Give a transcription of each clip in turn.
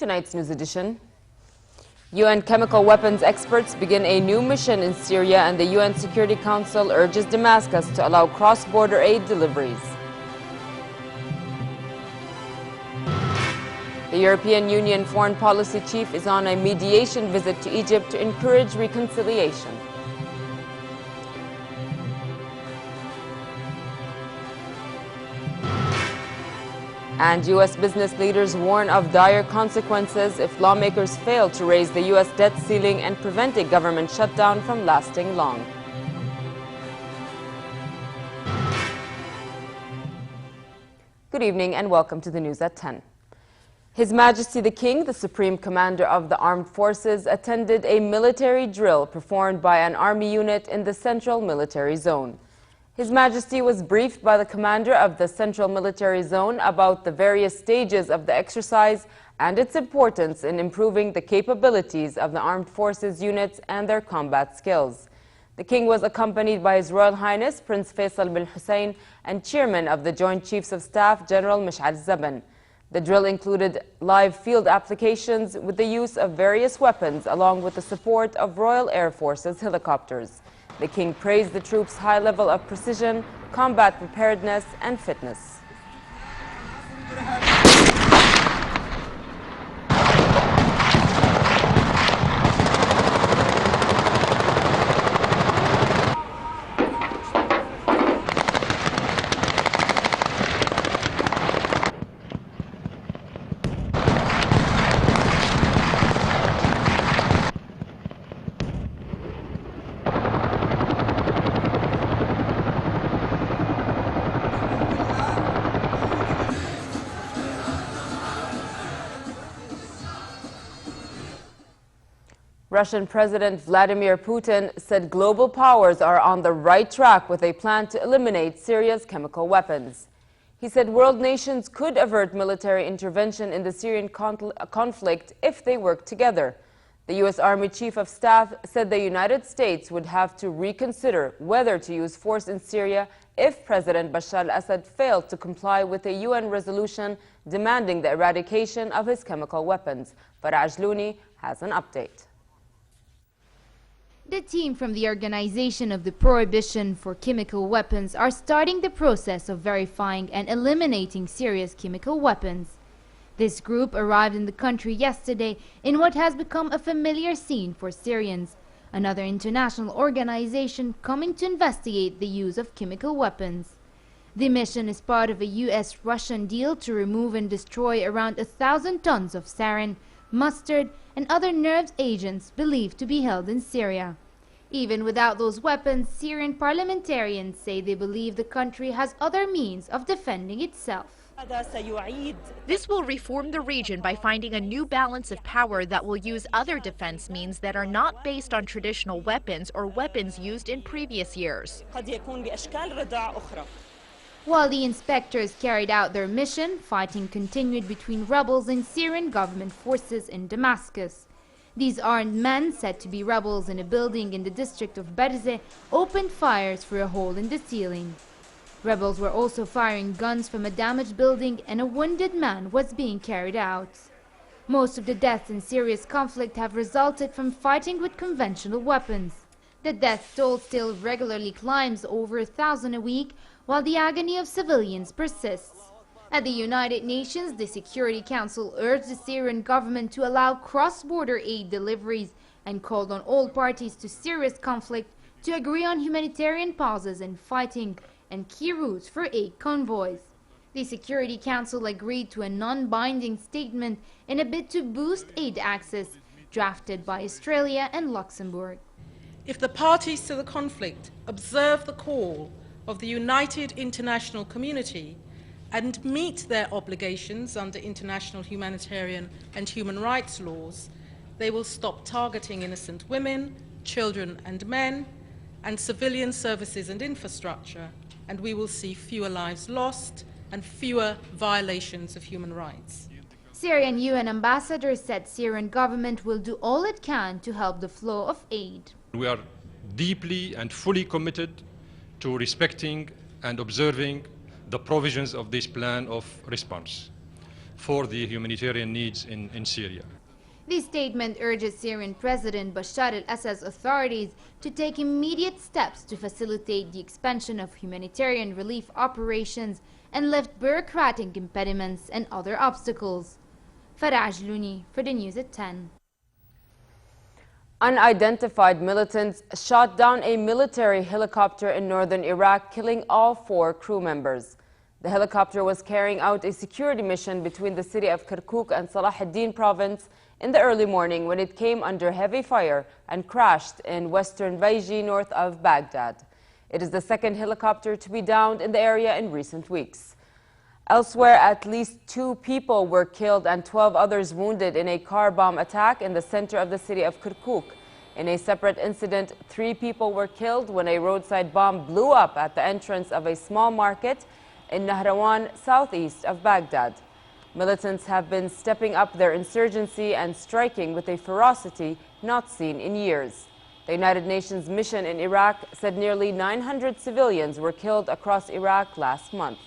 tonight's news edition. UN chemical weapons experts begin a new mission in Syria, and the UN Security Council urges Damascus to allow cross-border aid deliveries. The European Union foreign policy chief is on a mediation visit to Egypt to encourage reconciliation. And U.S. business leaders warn of dire consequences if lawmakers fail to raise the U.S. debt ceiling and prevent a government shutdown from lasting long. Good evening and welcome to the news at 10. His Majesty the King, the Supreme Commander of the Armed Forces, attended a military drill performed by an army unit in the Central Military Zone. His Majesty was briefed by the commander of the Central Military Zone about the various stages of the exercise and its importance in improving the capabilities of the Armed Forces units and their combat skills. The King was accompanied by His Royal Highness Prince Faisal bin Hussein and Chairman of the Joint Chiefs of Staff General Mish'al Zaban. The drill included live field applications with the use of various weapons along with the support of Royal Air Force's helicopters. The King praised the troops' high level of precision, combat preparedness, and fitness. Russian President Vladimir Putin said global powers are on the right track with a plan to eliminate Syria's chemical weapons. He said world nations could avert military intervention in the Syrian conflict if they work together. The U.S. Army Chief of Staff said the United States would have to reconsider whether to use force in Syria if President Bashar al-Assad failed to comply with a UN resolution demanding the eradication of his chemical weapons. Faraj Looney has an update. The team from the Organization of the Prohibition for Chemical Weapons are starting the process of verifying and eliminating Syria's chemical weapons. This group arrived in the country yesterday in what has become a familiar scene for Syrians, another international organization coming to investigate the use of chemical weapons. The mission is part of a U.S.-Russian deal to remove and destroy around 1,000 tons of sarin, mustard, and other nerve agents believed to be held in Syria. Even without those weapons, Syrian parliamentarians say they believe the country has other means of defending itself. This will reform the region by finding a new balance of power that will use other defense means that are not based on traditional weapons or weapons used in previous years. While the inspectors carried out their mission, fighting continued between rebels and Syrian government forces in Damascus. These armed men, said to be rebels in a building in the district of Berzeh, opened fires through a hole in the ceiling. Rebels were also firing guns from a damaged building, and a wounded man was being carried out. Most of the deaths in Syria's conflict have resulted from fighting with conventional weapons. The death toll still regularly climbs over 1,000 a week, while the agony of civilians persists. At the United Nations, the Security Council urged the Syrian government to allow cross-border aid deliveries and called on all parties to Syria's conflict to agree on humanitarian pauses in fighting and key routes for aid convoys. The Security Council agreed to a non-binding statement in a bid to boost aid access, drafted by Australia and Luxembourg. If the parties to the conflict observe the call of the united international community and meet their obligations under international humanitarian and human rights laws, they will stop targeting innocent women, children and men, and civilian services and infrastructure, and we will see fewer lives lost and fewer violations of human rights. Syrian UN ambassador said Syrian government will do all it can to help the flow of aid. We are deeply and fully committed to respecting and observing the provisions of this plan of response. for the humanitarian needs in Syria. The statement urges Syrian President Bashar al-Assad's authorities to take immediate steps to facilitate the expansion of humanitarian relief operations and lift bureaucratic impediments and other obstacles. Farah Ajlouni for the news at 10. Unidentified militants shot down a military helicopter in northern Iraq, killing all 4 crew members. The helicopter was carrying out a security mission between the city of Kirkuk and Salah ad-Din province in the early morning when it came under heavy fire and crashed in western Baiji, north of Baghdad. It is the second helicopter to be downed in the area in recent weeks. Elsewhere, at least 2 people were killed and 12 others wounded in a car bomb attack in the center of the city of Kirkuk. In a separate incident, 3 people were killed when a roadside bomb blew up at the entrance of a small market in Nahrawan, southeast of Baghdad. Militants have been stepping up their insurgency and striking with a ferocity not seen in years. The United Nations mission in Iraq said nearly 900 civilians were killed across Iraq last month.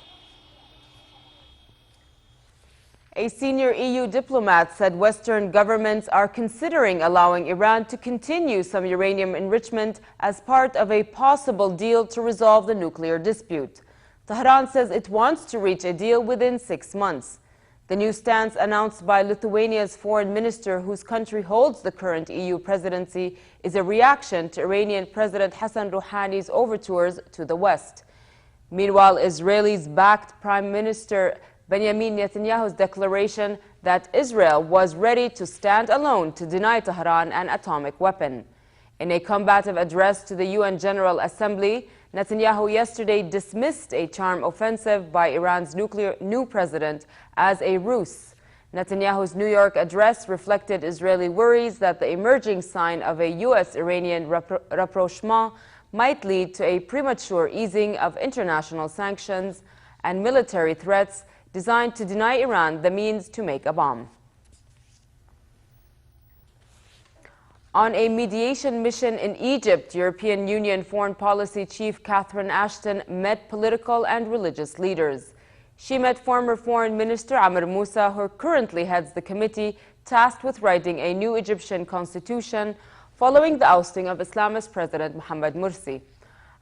A senior EU diplomat said Western governments are considering allowing Iran to continue some uranium enrichment as part of a possible deal to resolve the nuclear dispute. Tehran says it wants to reach a deal within 6 months. The new stance announced by Lithuania's foreign minister, whose country holds the current EU presidency, is a reaction to Iranian President Hassan Rouhani's overtures to the West. Meanwhile, Israel's backed Prime Minister Benjamin Netanyahu's declaration that Israel was ready to stand alone to deny Tehran an atomic weapon. In a combative address to the UN General Assembly, Netanyahu yesterday dismissed a charm offensive by Iran's new president as a ruse. Netanyahu's New York address reflected Israeli worries that the emerging sign of a U.S.-Iranian rapprochement might lead to a premature easing of international sanctions and military threats designed to deny Iran the means to make a bomb. On a mediation mission in Egypt, European Union Foreign Policy Chief Catherine Ashton met political and religious leaders. She met former Foreign Minister Amr Moussa, who currently heads the committee tasked with writing a new Egyptian constitution following the ousting of Islamist President Mohamed Morsi.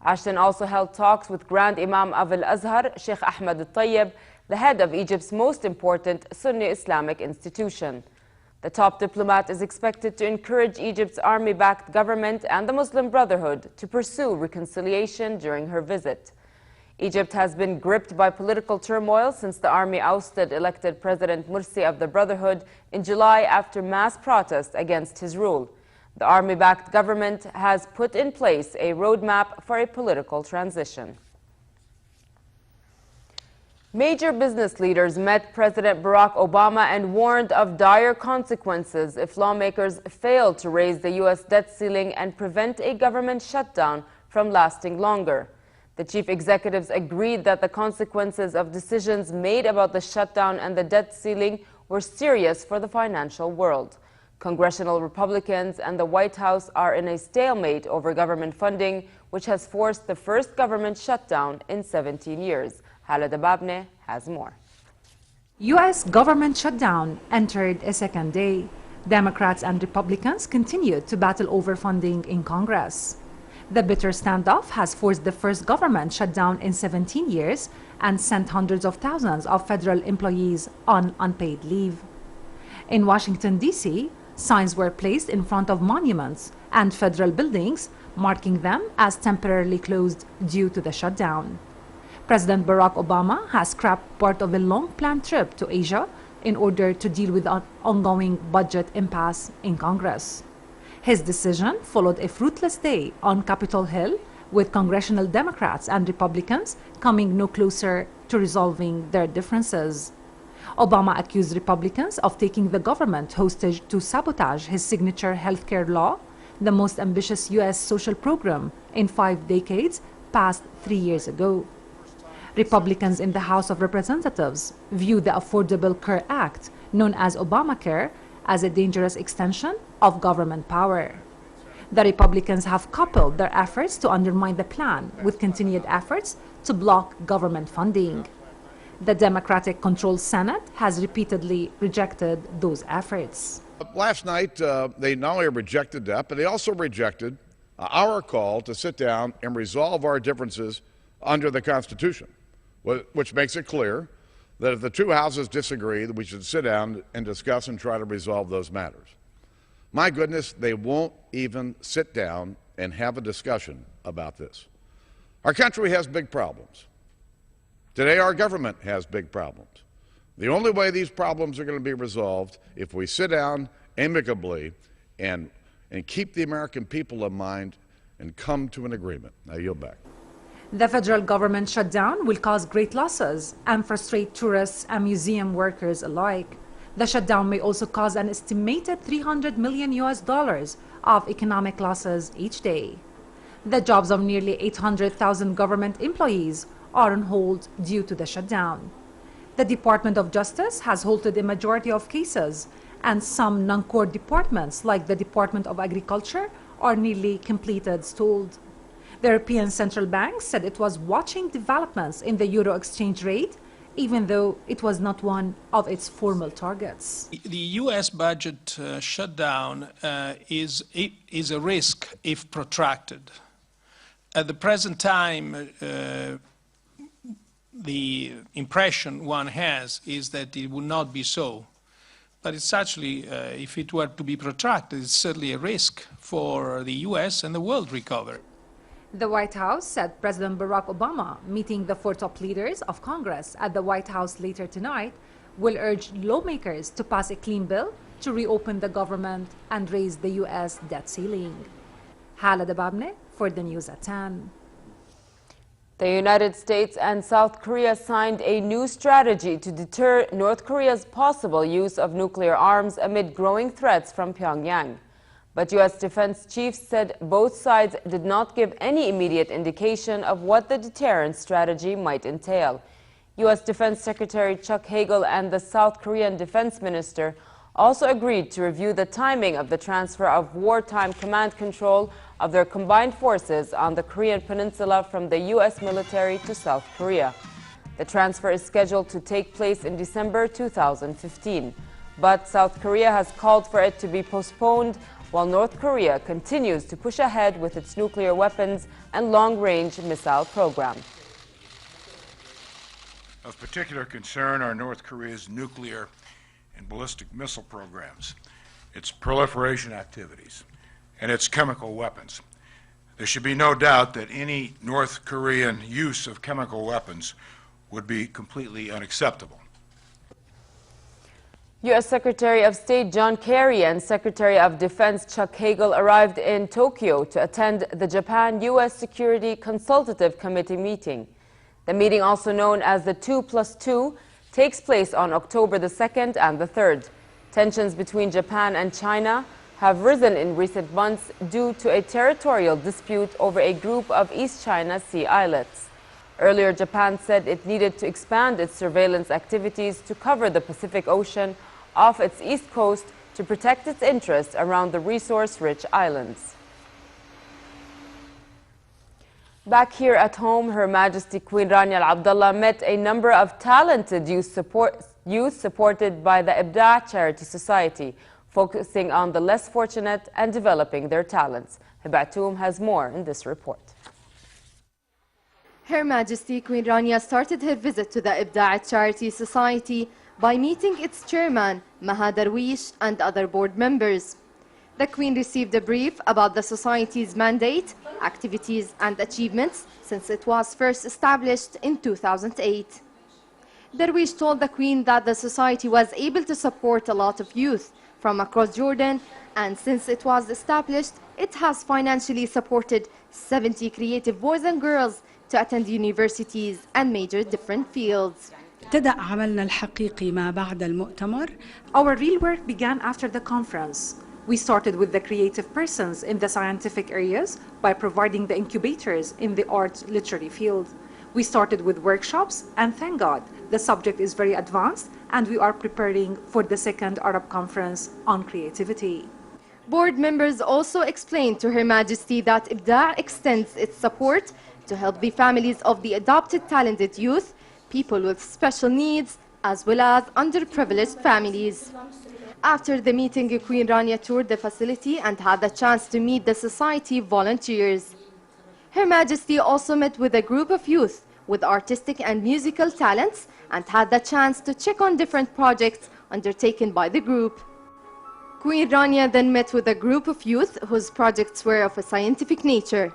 Ashton also held talks with Grand Imam of Al-Azhar, Sheikh Ahmed al-Tayyib, the head of Egypt's most important Sunni Islamic institution. The top diplomat is expected to encourage Egypt's army-backed government and the Muslim Brotherhood to pursue reconciliation during her visit. Egypt has been gripped by political turmoil since the army ousted elected President Morsi of the Brotherhood in July after mass protests against his rule. The army-backed government has put in place a roadmap for a political transition. Major business leaders met President Barack Obama and warned of dire consequences if lawmakers fail to raise the U.S. debt ceiling and prevent a government shutdown from lasting longer. The chief executives agreed that the consequences of decisions made about the shutdown and the debt ceiling were serious for the financial world. Congressional Republicans and the White House are in a stalemate over government funding, which has forced the first government shutdown in 17 years. Khaled Ababne has more. U.S. government shutdown entered a second day. Democrats and Republicans continued to battle over funding in Congress. The bitter standoff has forced the first government shutdown in 17 years and sent hundreds of thousands of federal employees on unpaid leave. In Washington, D.C., signs were placed in front of monuments and federal buildings, marking them as temporarily closed due to the shutdown. President Barack Obama has scrapped part of a long-planned trip to Asia in order to deal with an ongoing budget impasse in Congress. His decision followed a fruitless day on Capitol Hill, with congressional Democrats and Republicans coming no closer to resolving their differences. Obama accused Republicans of taking the government hostage to sabotage his signature health care law, the most ambitious U.S. social program in 5 decades, passed 3 years ago. Republicans in the House of Representatives view the Affordable Care Act, known as Obamacare, as a dangerous extension of government power. The Republicans have coupled their efforts to undermine the plan with continued efforts to block government funding. The Democratic-controlled Senate has repeatedly rejected those efforts. Last night, they not only rejected that, but they also rejected our call to sit down and resolve our differences under the Constitution, which makes it clear that if the two houses disagree, that we should sit down and discuss and try to resolve those matters. My goodness, they won't even sit down and have a discussion about this. Our country has big problems. Today, our government has big problems. The only way these problems are going to be resolved if we sit down amicably and keep the American people in mind and come to an agreement. I yield back. The federal government shutdown will cause great losses and frustrate tourists and museum workers alike. The shutdown may also cause an estimated $300 million of economic losses each day. The jobs of nearly 800,000 government employees are on hold due to the shutdown. The Department of Justice has halted a majority of cases, and some non-core departments like the Department of Agriculture are nearly completed stalled. The European Central Bank said it was watching developments in the euro exchange rate, even though it was not one of its formal targets. The U.S. budget shutdown is a risk if protracted. At the present time, the impression one has is that it will not be so. But it's actually, if it were to be protracted, it's certainly a risk for the U.S. and the world recovery. The White House said President Barack Obama, meeting the four top leaders of Congress at the White House later tonight, will urge lawmakers to pass a clean bill to reopen the government and raise the U.S. debt ceiling. Hala Dababne for the News at 10. The United States and South Korea signed a new strategy to deter North Korea's possible use of nuclear arms amid growing threats from Pyongyang. But U.S. defense chiefs said both sides did not give any immediate indication of what the deterrence strategy might entail. U.S. Defense Secretary Chuck Hagel and the South Korean Defense Minister also agreed to review the timing of the transfer of wartime command control of their combined forces on the Korean peninsula from the U.S. military to South Korea. The transfer is scheduled to take place in December 2015, but South Korea has called for it to be postponed while North Korea continues to push ahead with its nuclear weapons and long-range missile program. Of particular concern are North Korea's nuclear and ballistic missile programs, its proliferation activities, and its chemical weapons. There should be no doubt that any North Korean use of chemical weapons would be completely unacceptable. U.S. Secretary of State John Kerry and Secretary of Defense Chuck Hagel arrived in Tokyo to attend the Japan-U.S. Security Consultative Committee meeting. The meeting, also known as the 2+2, takes place on October the 2nd and the 3rd. Tensions between Japan and China have risen in recent months due to a territorial dispute over a group of East China Sea islets. Earlier, Japan said it needed to expand its surveillance activities to cover the Pacific Ocean off its east coast to protect its interests around the resource-rich islands. Back here at home, Her Majesty Queen Rania Al Abdullah met a number of talented youth supported by the Ibda' Charity Society, focusing on the less fortunate and developing their talents. Hibatum has more in this report. Her Majesty Queen Rania started her visit to the Ibda' Charity Society by meeting its chairman, Maha Darwish, and other board members. The Queen received a brief about the Society's mandate, activities, and achievements since it was first established in 2008. Darwish told the Queen that the Society was able to support a lot of youth from across Jordan, and since it was established, it has financially supported 70 creative boys and girls to attend universities and major different fields. ابتدأ عملنا الحقيقي ما بعد المؤتمر. Our real work began after the conference. We started with the creative persons in the scientific areas by providing the incubators in the art literary field. We started with workshops, and thank God, the subject is very advanced and we are preparing for the second Arab conference on creativity. Board members also explained to Her Majesty that Ibda' extends its support to help the families of the adopted talented youth people with special needs, as well as underprivileged families. After the meeting, Queen Rania toured the facility and had the chance to meet the society volunteers. Her Majesty also met with a group of youth with artistic and musical talents and had the chance to check on different projects undertaken by the group. Queen Rania then met with a group of youth whose projects were of a scientific nature.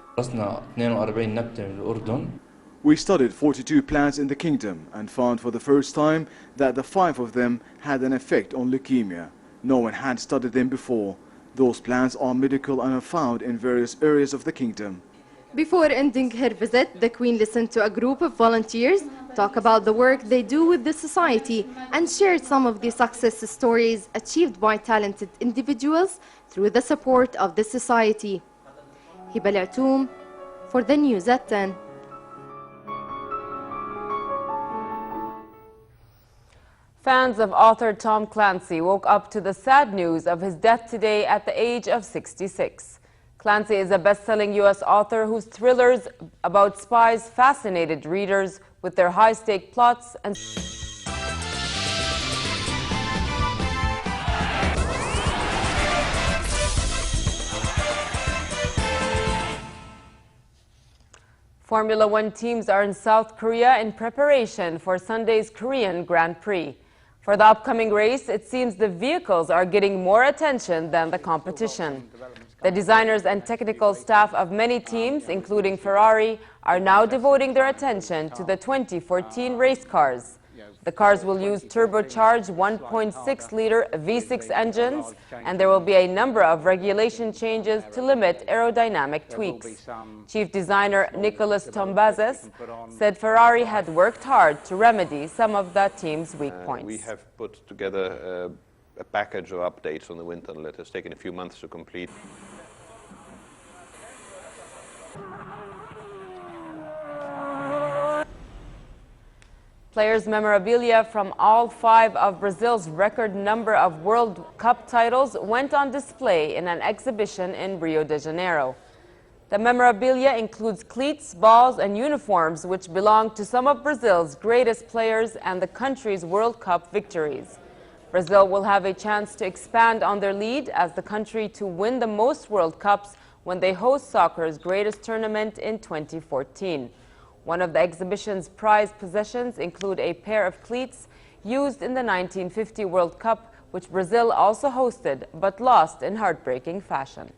We studied 42 plants in the kingdom and found for the first time that the 5 of them had an effect on leukemia. No one had studied them before. Those plants are medical and are found in various areas of the kingdom. Before ending her visit, the Queen listened to a group of volunteers talk about the work they do with the society and shared some of the success stories achieved by talented individuals through the support of the society. Hiba Al-Atoum for the News at 10. Fans of author Tom Clancy woke up to the sad news of his death today at the age of 66. Clancy is a best-selling U.S. author whose thrillers about spies fascinated readers with their high-stake plots and Formula One teams are in South Korea in preparation for Sunday's Korean Grand Prix. For the upcoming race, it seems the vehicles are getting more attention than the competition. The designers and technical staff of many teams, including Ferrari, are now devoting their attention to the 2014 race cars. The cars will use turbocharged 1.6-liter V6 engines, and there will be a number of regulation changes to limit aerodynamic tweaks. Chief designer Nicolas Tombazes said Ferrari had worked hard to remedy some of the team's weak points. We have put together a package of updates on the wind tunnel. It has taken a few months to complete. Players' memorabilia from all 5 of Brazil's record number of World Cup titles went on display in an exhibition in Rio de Janeiro. The memorabilia includes cleats, balls, and uniforms which belong to some of Brazil's greatest players and the country's World Cup victories. Brazil will have a chance to expand on their lead as the country to win the most World Cups when they host soccer's greatest tournament in 2014. One of the exhibition's prized possessions include a pair of cleats used in the 1950 World Cup, which Brazil also hosted but lost in heartbreaking fashion.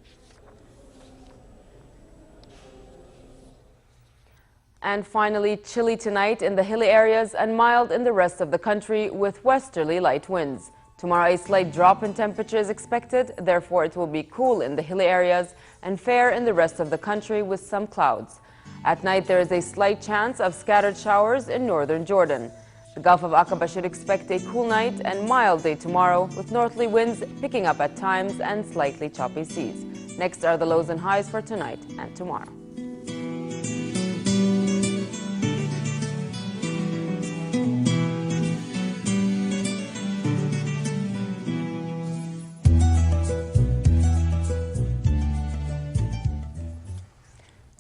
And finally, chilly tonight in the hilly areas and mild in the rest of the country with westerly light winds. Tomorrow, a slight drop in temperature is expected, therefore it will be cool in the hilly areas and fair in the rest of the country with some clouds. At night, there is a slight chance of scattered showers in northern Jordan. The Gulf of Aqaba should expect a cool night and mild day tomorrow with northerly winds picking up at times and slightly choppy seas. Next are the lows and highs for tonight and tomorrow.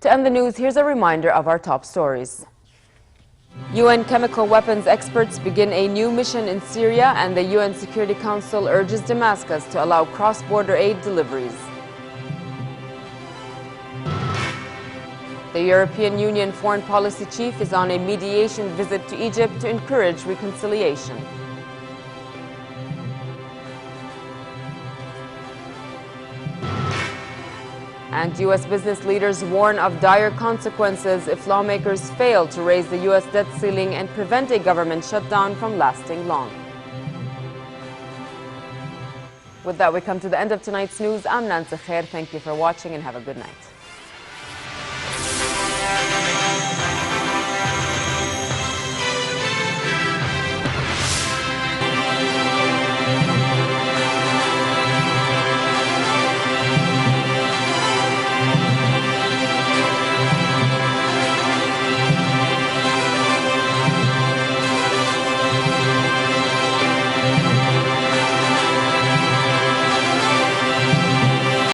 To end the news, here's a reminder of our top stories. UN chemical weapons experts begin a new mission in Syria, and the UN Security Council urges Damascus to allow cross-border aid deliveries. The European Union foreign policy chief is on a mediation visit to Egypt to encourage reconciliation. And U.S. business leaders warn of dire consequences if lawmakers fail to raise the U.S. debt ceiling and prevent a government shutdown from lasting long. With that, we come to the end of tonight's news. I'm Nancy Khair. Thank you for watching and have a good night.